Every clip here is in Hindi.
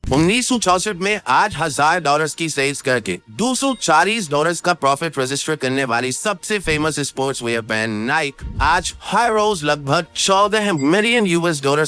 1964 में $8,000 की सेल्स करके $240 का प्रॉफिट रजिस्टर करने वाली सबसे famous sports wear brand Naik आज हर रोज लगभग $14 मिलियन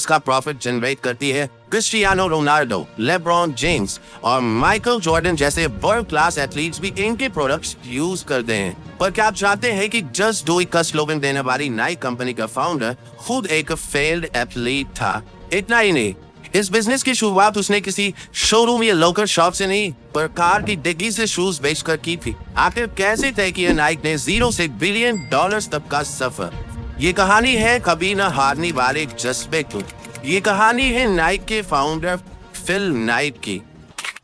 का प्रॉफिट जनरेट करती है। क्रिस्टियानो रोनाल्डो, लेब्रॉन जेम्स और माइकल जॉर्डन जैसे वर्ल्ड क्लास एथलीट्स भी इनके प्रोडक्ट्स यूज करते हैं। पर क्या आप जानते हैं कि जस्ट डू इट का स्लोगन देने वाली नाइक कंपनी का फाउंडर खुद एक फेल्ड एथलीट था। इतना ही नहीं, इस बिजनेस की शुरुआत उसने किसी शोरूम या लोकल शॉप से नहीं, पर कार की डिग्गी से शूज बेचकर की थी। आखिर कैसे तय किया नाइक ने $0 से $1 बिलियन तक का सफर? ये कहानी है कभी न हारने वाले एक जज्बे की। ये कहानी है नाइक के फाउंडर फिल नाइट की।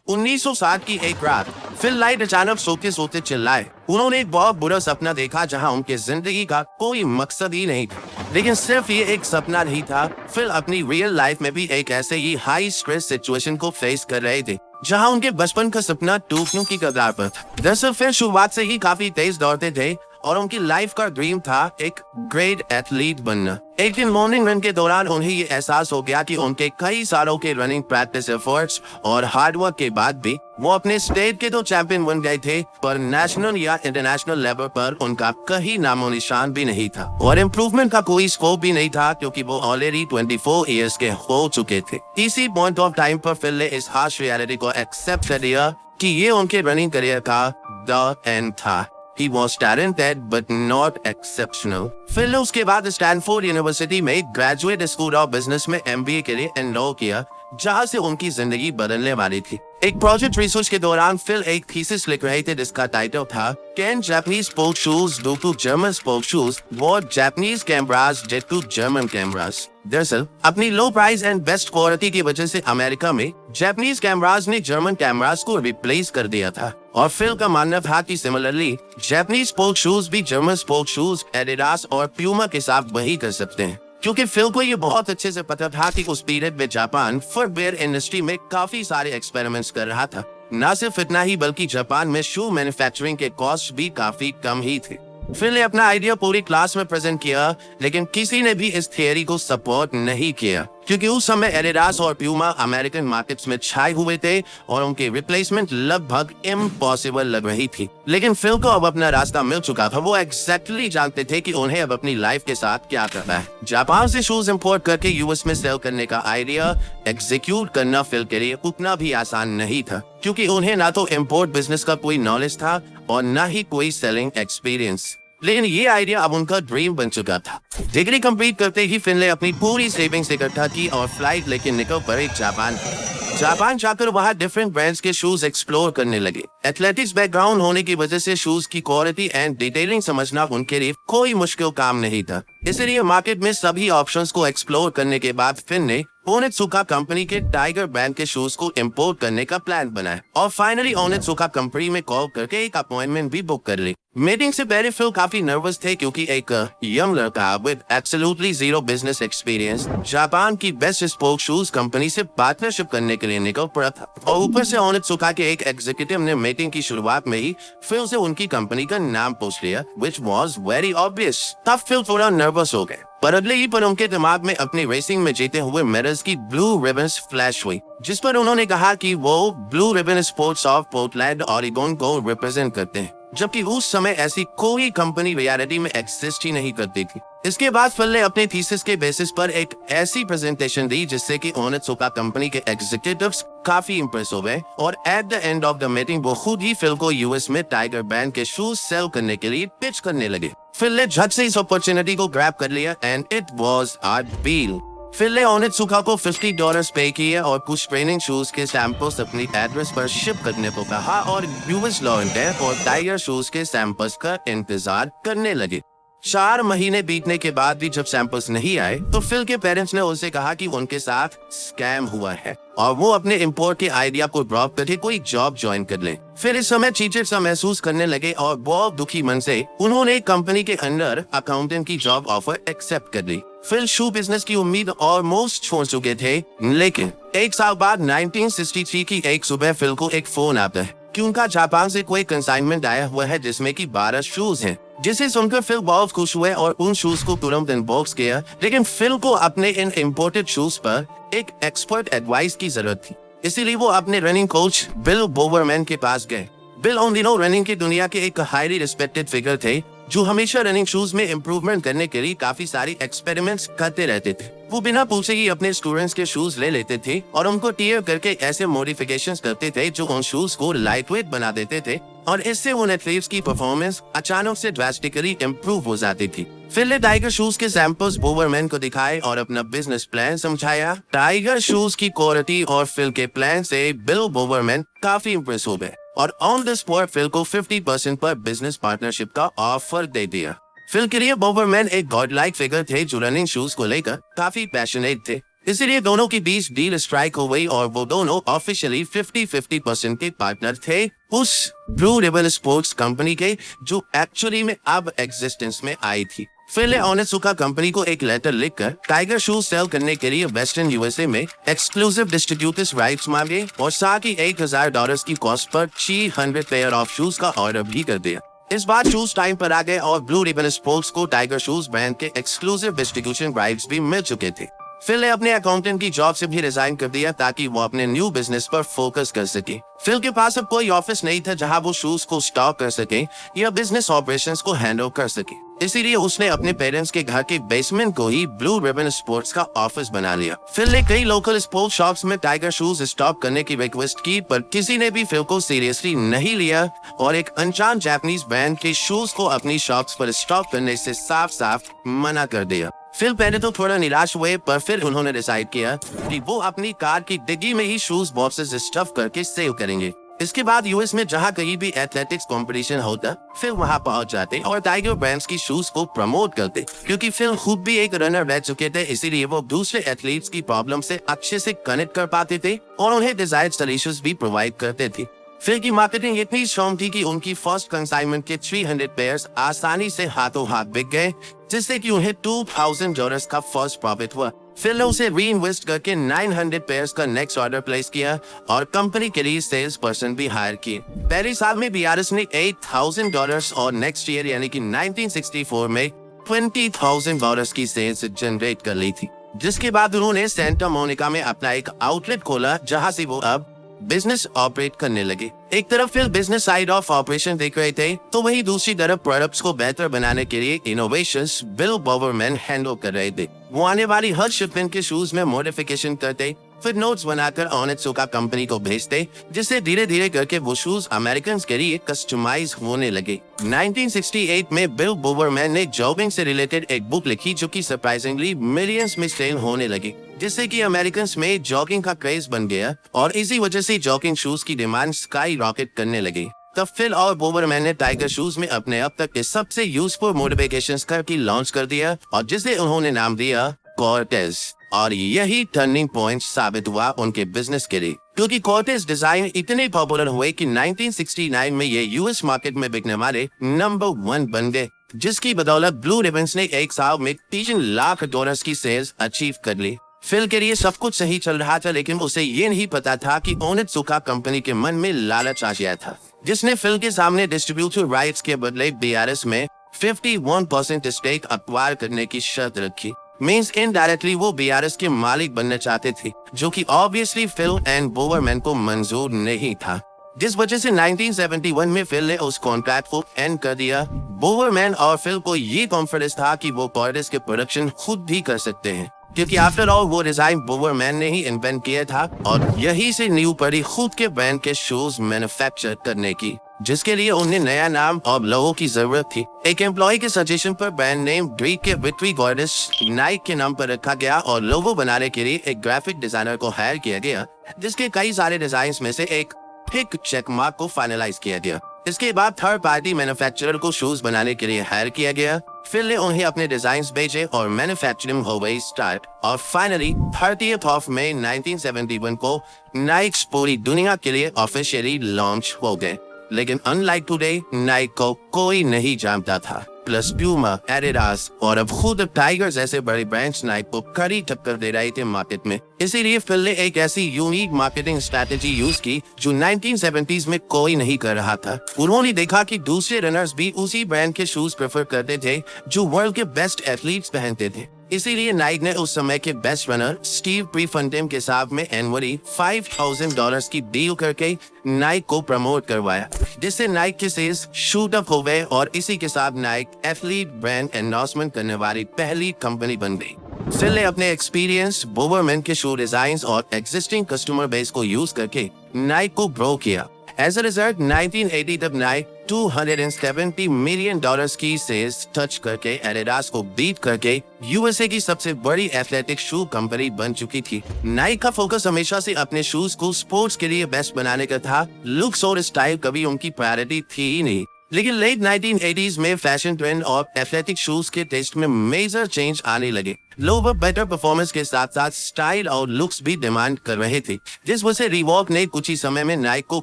1960 की एक रात फिल नाइट अचानक सोते सोते चिल्लाए। उन्होंने एक बहुत बुरा सपना देखा जहां उनके जिंदगी का कोई मकसद ही नहीं था। लेकिन सिर्फ ये एक सपना नहीं था, फिल अपनी रियल लाइफ में भी एक ऐसे ही हाई स्ट्रेस सिचुएशन को फेस कर रहे थे जहां उनके बचपन का सपना टूटने की कगार पर था। दरअसल फिल शुरुआत से ही काफी तेज दौड़ते थे और उनकी लाइफ का ड्रीम था एक ग्रेट एथलीट बनना। एक दिन मॉर्निंग रन के दौरान उन्हें ये एहसास हो गया कि उनके कई सालों के रनिंग प्रैक्टिस एफर्ट्स और हार्डवर्क के बाद भी वो अपने स्टेट के तो चैंपियन बन गए थे, पर नेशनल या इंटरनेशनल लेवल पर उनका कहीं नामो निशान भी नहीं था और इम्प्रूवमेंट का कोई स्कोप भी नहीं था, क्योंकि वो ऑलरेडी 24 इयर्स के हो चुके थे। इसी पॉइंट ऑफ टाइम पर फिल ने इस हार्श रियलिटी को एक्सेप्ट कर लिया कि ये उनके रनिंग करियर का द एंड था। He was talented but not exceptional. Phil ने उसके बाद स्टैनफोर्ड यूनिवर्सिटी में ग्रेजुएट स्कूल ऑफ बिजनेस में MBA के लिए एनरोल किया, जहां से उनकी जिंदगी बदलने वाली थी। एक प्रोजेक्ट रिसर्च के दौरान फिल एक थीसिस लिख रहे थे जिसका टाइटल था Can Japanese Sport Shoes Do to German Sport Shoes What Japanese Cameras Did to German Cameras? दरअसल अपनी लो प्राइस एंड बेस्ट क्वालिटी की वजह से अमेरिका में जापानीज कैमरास ने जर्मन कैमरास को रिप्लेस कर दिया था, और फिल का मानना था कि सिमिलरली जापानीज स्पोर्ट शूज भी जर्मन स्पोर्ट शूज एडिडास और प्यूमा के साथ वही कर सकते हैं। क्योंकि फिल को ये बहुत अच्छे से पता था कि उस पीरियड में जापान फुटवेयर इंडस्ट्री में काफी सारे एक्सपेरिमेंट्स कर रहा था। न सिर्फ इतना ही बल्कि जापान में शू मैन्युफैक्चरिंग के कॉस्ट भी काफी कम ही थे। फिल ने अपना आइडिया पूरी क्लास में प्रेजेंट किया, लेकिन किसी ने भी इस थियरी को सपोर्ट नहीं किया, क्योंकि उस समय एडिडास और प्यूमा अमेरिकन मार्केट्स में छाए हुए थे और उनकी रिप्लेसमेंट लगभग इम्पॉसिबल लग रही थी। लेकिन फिल को अब अपना रास्ता मिल चुका था। वो एग्जैक्टली जानते थे कि उन्हें अब अपनी लाइफ के साथ क्या करना है। जापान से शूज इंपोर्ट करके यूएस में सेल करने का आइडिया एग्जीक्यूट करना फिल के लिए उतना भी आसान नहीं था, क्योंकि उन्हें ना तो इम्पोर्ट बिजनेस का कोई नॉलेज था और ना ही कोई सेलिंग एक्सपीरियंस। लेकिन ये आइडिया अब उनका ड्रीम बन चुका था। डिग्री कंप्लीट करते ही फिल ने अपनी पूरी सेविंग्स इकट्ठा की और फ्लाइट लेके निकल पड़े जापान जाकर वहाँ डिफरेंट ब्रांड्स के शूज एक्सप्लोर करने लगे। एथलेटिक्स बैकग्राउंड होने की वजह से शूज की क्वालिटी एंड डिटेलिंग समझना उनके लिए कोई मुश्किल काम नहीं था। इसलिए मार्केट में सभी ऑप्शंस को एक्सप्लोर करने के बाद फिल ने ओनित्सुका कंपनी के टाइगर ब्रांड के शूज को इंपोर्ट करने का प्लान बनाया और फाइनली ओनित्सुका कंपनी में कॉल करके एक अपॉइंटमेंट भी बुक कर ली। मीटिंग से पहले फिल काफी नर्वस थे, क्योंकि एक यंग लड़का with absolutely zero business experience Japan की बेस्ट स्पोर्ट शूज कंपनी से पार्टनरशिप करने के लिए निकल पड़ा था, और ऊपर से ओनित्सुका के एक एग्जीक्यूटिव ने मीटिंग की शुरुआत में ही फिल से उनकी कंपनी का नाम पूछ लिया, व्हिच वाज वेरी ऑब्वियस। तब फिल थोड़ा नर्वस हो गए, पर अगले ही पर उनके दिमाग में अपनी रेसिंग में जीते हुए मेडल्स की ब्लू रिबन्स फ्लैश हुई, जिस पर उन्होंने कहा कि वो blue ribbon sports of Portland Oregon को रिप्रेजेंट करते हैं, जबकि उस समय ऐसी कोई कंपनी रियलिटी में एग्जिस्ट ही नहीं करती थी। इसके बाद फिल ने अपने थीसिस के बेसिस पर एक ऐसी प्रेजेंटेशन दी जिससे कि ओनित्सुका कंपनी के एग्जीक्यूटिव्स काफी इंप्रेस हो गए, और at the end of the meeting वो खुद ही फिल को यूएस में टाइगर ब्रांड के शूज सेल करने के लिए पिच करने लगे। फिल ने झट से इस अपॉर्चुनिटी को ग्रैब कर लिया and it was a deal. Phil ने ओनित्सुका को $50 पे किए और कुछ ट्रेनिंग शूज के सैंपल्स अपनी एड्रेस पर शिप करने को कहा, और यूएस लॉन्डर और टाइगर शूज के सैंपल्स का इंतजार करने लगे। 4 महीने बीतने के बाद भी जब सैंपल्स नहीं आए तो फिल के पेरेंट्स ने उनसे कहा कि उनके साथ स्कैम हुआ है और वो अपने इंपोर्ट के आइडिया को ड्रॉप करके कोई जॉब ज्वाइन कर ले। फिर इस समय चीचर सा महसूस करने लगे और बहुत दुखी मन से उन्होंने कंपनी के अंदर अकाउंटेंट की जॉब ऑफर एक्सेप्ट कर ली। फिल शू बिजनेस की उम्मीद ऑलमोस्ट छोड़ चुके थे, लेकिन एक साल बाद 1963 की एक सुबह फिल को एक फोन आता है कि उनका जापान से कोई कंसाइनमेंट आया हुआ है जिसमें कि 12 शूज हैं, जिसे सुनकर फिल बहुत खुश हुए और उन शूज को तुरंत अनबॉक्स किया। लेकिन फिल को अपने इन इम्पोर्टेड शूज पर एक एक्सपर्ट एडवाइस की जरूरत थी, इसीलिए वो अपने रनिंग कोच बिल बोवरमैन के पास गए। बिल उन दिनों रनिंग की दुनिया के एक हाईली रिस्पेक्टेड फिगर थे, जो हमेशा रनिंग शूज में इम्प्रूवमेंट करने के लिए काफी सारी एक्सपेरिमेंट्स करते रहते थे। वो बिना पूछे ही अपने स्टूडेंट्स के शूज ले लेते थे और उनको टीयर करके ऐसे मॉडिफिकेशंस करते थे जो उन शूज को लाइट वेट बना देते थे, और इससे उन एथलीट्स की परफॉर्मेंस अचानक से ड्रास्टिकली इम्प्रूव हो जाती थी। फिर ने टाइगर शूज के सैंपल्स बोवरमैन को दिखाए और अपना बिजनेस प्लान समझाया। टाइगर शूज की क्वालिटी और फिल के प्लान से बिल बोवरमैन काफी इम्प्रेस हो गए और ऑन द स्पॉट फिल को 50% पर बिजनेस पार्टनरशिप का ऑफर दे दिया। फिल के लिए बोवरमैन एक गॉड लाइक फिगर थे जो रनिंग शूज को लेकर काफी पैशनेट थे, इसीलिए दोनों के बीच डील स्ट्राइक हो गई और वो दोनों ऑफिशियली 50-50% के पार्टनर थे उस ब्लू रिबन स्पोर्ट्स कंपनी के, जो एक्चुअली में अब एग्जिस्टेंस में आई थी। फिल ने ओनित्सुका कंपनी को एक लेटर लिखकर टाइगर शूज सेल करने के लिए वेस्टर्न यूएसए में एक्सक्लूसिव डिस्ट्रीब्यूटर्स राइट्स मांगे और साथ ही $1,000 की cost per 300 pair of shoes का ऑर्डर भी कर दिया। इस बार शूज टाइम पर आ गए और ब्लू रिबन स्पोर्ट्स को टाइगर शूज ब्रांड के एक्सक्लूसिव डिस्ट्रीब्यूशन राइट्स भी मिल चुके थे। फिल ने अपने अकाउंटेंट की जॉब से भी रिजाइन कर दिया ताकि वो अपने न्यू बिजनेस पर फोकस कर सके। फिल के पास अब कोई ऑफिस नहीं था जहां वो शूज को स्टॉक कर सके या बिजनेस ऑपरेशंस को हैंडल कर सके, इसीलिए उसने अपने पेरेंट्स के घर के बेसमेंट को ही ब्लू रिबन स्पोर्ट्स का ऑफिस बना लिया। फिल ने कई लोकल स्पोर्ट्स शॉप्स में टाइगर शूज स्टॉक करने की रिक्वेस्ट की, पर किसी ने भी फिल को सीरियसली नहीं लिया और एक अनजान जापानीज ब्रांड के शूज को अपनी शॉप्स पर स्टॉक करने से साफ साफ मना कर दिया। फिल पहले तो थोड़ा निराश हुए, पर फिर उन्होंने डिसाइड किया कि वो अपनी कार की डिग्गी में ही शूज बॉक्सेस स्टफ करके सेल करेंगे। इसके बाद यूएस में जहां कहीं भी एथलेटिक्स कंपटीशन होता, फिल वहां पहुंच जाते और टाइगर ब्रांड्स की शूज को प्रमोट करते। क्योंकि फिल खुद भी एक रनर रह चुके थे, इसीलिए वो दूसरे एथलीट्स की प्रॉब्लम से अच्छे से कनेक्ट कर पाते थे और उन्हें डिजायर्ड सॉल्यूशंस भी प्रोवाइड करते थे। फिल की मार्केटिंग इतनी स्ट्रॉन्ग थी कि उनकी फर्स्ट कंसाइनमेंट के 300 पेयर्स आसानी से हाथों हाथ बिक गए, जिससे कि उन्हें $2,000 का फर्स्ट प्रॉफिट हुआ। फिल ने उसे री इन्वेस्ट करके 900 पेयर्स का नेक्स्ट ऑर्डर प्लेस किया और कंपनी के लिए सेल्स पर्सन भी हायर किए। पहले साल में बीआरएस ने $8,000 और नेक्स्ट ईयर यानी कि 1964 में $20,000 की सेल्स जनरेट कर ली थी, जिसके बाद उन्होंने सेंटा मोनिका में अपना एक आउटलेट खोला जहां से वो अब बिजनेस ऑपरेट करने लगे। एक तरफ Phil business side of operation देख रहे थे, तो वही दूसरी तरफ प्रोडक्ट्स को बेहतर बनाने के लिए इनोवेशंस बिल बोवरमैन हैंडल कर रहे थे। वो आने वाली हर शिपमेंट के शूज में मॉडिफिकेशन करते, फिर नोट्स बनाकर ओनित्सुका कंपनी को भेजते, जिससे धीरे धीरे करके वो शूज अमेरिकन के लिए कस्टमाइज होने लगे। 1968 में बिल बोवरमैन ने जॉगिंग से रिलेटेड एक बुक लिखी जो कि सरप्राइजिंगली मिलियंस में सेल होने लगी, जिससे कि अमेरिकन में जॉगिंग का क्रेज बन गया और इसी वजह से जॉगिंग शूज की डिमांड स्काई रॉकेट करने लगी। तब फिल और बोवरमैन ने टाइगर शूज में अपने अब तक के सबसे यूजफुल मॉडिफिकेशंस करके लॉन्च कर दिया और जिसे उन्होंने नाम दिया कॉर्टेज, और यही टर्निंग पॉइंट साबित हुआ उनके बिजनेस के लिए, क्योंकि कॉर्टेज डिजाइन इतने पॉपुलर हुए कि 1969 में ये यूएस मार्केट में बिकने वाले नंबर 1 बन गए, जिसकी बदौलत ब्लू रिबन्स ने एक साल में $3 लाख की सेल्स अचीव कर ली। फिल के लिए सब कुछ सही चल रहा था, लेकिन उसे ये नहीं पता था कि ओनित्सुका कंपनी के मन में लालच आ गया था, जिसने फिल के सामने डिस्ट्रीब्यूटर राइट्स के बदले बीआरएस में 51% स्टेक अक्वायर करने की शर्त रखी। मींस इनडायरेक्टली वो बीआरएस के मालिक बनना चाहते थे, जो कि ऑब्वियसली फिल एंड बोवरमैन को मंजूर नहीं था, जिस वजह से 1971 में फिल ने उस कॉन्ट्रैक्ट को एंड कर दिया। बोवरमैन और फिल को ये कॉन्फिडेंस था कि वो कॉर्टेज के प्रोडक्शन खुद भी कर सकते हैं, क्योंकि आफ्टर ऑल वो डिजाइन बोवरमैन ने ही इन्वेंट किया था और यही से नींव पड़ी खुद के ब्रांड के शूज मैन्युफैक्चर करने की, जिसके लिए उन्हें नया नाम और लोगों की जरूरत थी। एक एम्प्लॉय के सजेशन पर ब्रांड नेम ड्रीक के विक्ट्री गॉडेस नाइक के नाम पर रखा गया और लोगो बनाने के लिए एक ग्राफिक डिजाइनर को हायर किया गया, जिसके कई सारे डिजाइन्स में से एक थिक चेक मार्क को फाइनलाइज किया गया। इसके बाद थर्ड पार्टी मैन्युफैक्चरर को शूज बनाने के लिए हायर किया गया। फिल ने उन्हें अपने डिजाइन्स भेजे और मैन्युफैक्चरिंग हो गई स्टार्ट और फाइनली 30th of May 1971 को नाइक्स पूरी दुनिया के लिए ऑफिशियली लॉन्च हो गए। लेकिन अनलाइक टुडे, नाइक को कोई नहीं जानता था। प्लस प्यूमा, एडिडास और अब खुद टाइगर जैसे बड़े ब्रांड्स नाइक को कड़ी टक्कर दे रहे थे मार्केट में। इसीलिए फिल ने एक ऐसी यूनिक मार्केटिंग स्ट्रेटेजी यूज की जो 1970s में कोई नहीं कर रहा था। उन्होंने देखा कि दूसरे रनर्स भी उसी ब्रांड के शूज प्रेफर करते थे जो वर्ल्ड के बेस्ट एथलीट्स पहनते थे। इसीलिए नाइक ने उस समय के बेस्ट रनर स्टीव प्रीफंटिम के साथ में एनुअली $5,000 की डील करके नाइक को प्रमोट करवाया, जिससे नाइक के सेल्स शूट अप हो गए और इसी के साथ नाइक एथलीट ब्रांड एंडोर्समेंट करने वाली पहली कंपनी बन गई। फिल ने अपने एक्सपीरियंस बोवरमैन के शू डिजाइन और एग्जिस्टिंग कस्टमर बेस को यूज करके नाइक को ग्रो किया। As a result, 1980 तक नाइक $270 मिलियन की सेल्स टच करके एडिडास को बीट करके यूएसए की सबसे बड़ी एथलेटिक शू कंपनी बन चुकी थी। नाइक का फोकस हमेशा से अपने शूज को स्पोर्ट्स के लिए बेस्ट बनाने का था। लुक्स और स्टाइल कभी उनकी प्रायोरिटी थी ही नहीं। लेकिन लेट 1980s में फैशन ट्रेंड और एथलेटिक शूज के टेस्ट में मेजर चेंज आने लगे। लोग बेटर परफॉर्मेंस के साथ साथ स्टाइल और लुक्स भी डिमांड कर रहे थे, जिस वजह से रीबॉक ने कुछ ही समय में नाइक को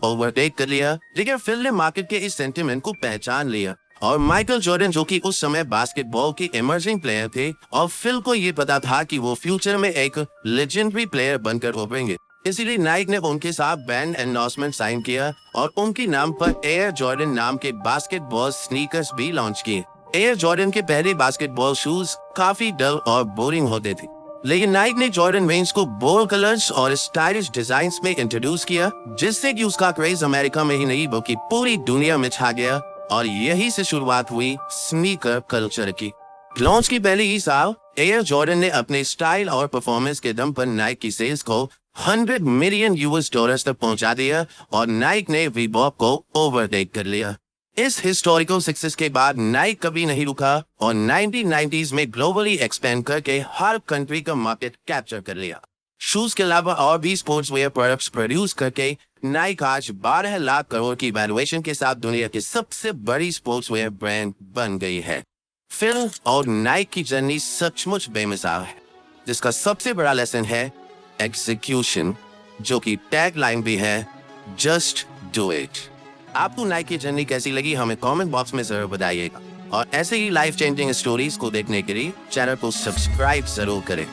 ओवरटेक कर लिया। लेकिन फिल ने मार्केट के इस सेंटिमेंट को पहचान लिया और माइकल जॉर्डन, जो कि उस समय बास्केटबॉल के इमर्जिंग प्लेयर थे, और फिल को ये पता था कि वो फ्यूचर में एक लेजेंडरी प्लेयर बनकर उभरेंगे, इसीलिए नाइक ने उनके साथ ब्रांड एंडोर्समेंट साइन किया और उनके नाम पर एयर जॉर्डन नाम के बास्केटबॉल स्नीकर्स भी लॉन्च किए। एयर जॉर्डन के पहले बास्केटबॉल शूज काफी डल और बोरिंग होते थे, लेकिन नाइक ने जॉर्डन रेंज को बोल्ड कलर्स और स्टाइलिश डिजाइन्स में इंट्रोड्यूस किया, जिससे कि उसका क्रेज अमेरिका में ही नहीं बल्कि पूरी दुनिया में छा गया और यही से शुरुआत हुई स्नीकर कल्चर की। लॉन्च की पहले ही साल एयर जॉर्डन ने अपने स्टाइल और परफॉर्मेंस के दम पर नाइक की सेल्स को $100 मिलियन तक पहुंचा दिया और नाइक ने रीबॉक को ओवरटेक कर लिया। इस हिस्टोरिकल सक्सेस के बाद नाइक कभी नहीं रुका और 1990s में ग्लोबली एक्सपेंड करके हर कंट्री का मार्केट कैप्चर कर लिया। शूज के अलावा और भी स्पोर्ट्स वेयर प्रोडक्ट्स प्रोड्यूस करके नाइक आज 12 लाख करोड़ की वैल्यूएशन के साथ दुनिया की सबसे बड़ी स्पोर्ट्स वेयर ब्रांड बन गई है। फिल और नाइक की जर्नी सचमुच बेमिसाल है, जिसका सबसे बड़ा लेसन है एग्जीक्यूशन, जो कि टैग लाइन भी है जस्ट डू इट। आपको नाइक की जर्नी कैसी लगी हमें कमेंट बॉक्स में जरूर बताइएगा और ऐसे ही लाइफ चेंजिंग स्टोरीज को देखने के लिए चैनल को सब्सक्राइब जरूर करें।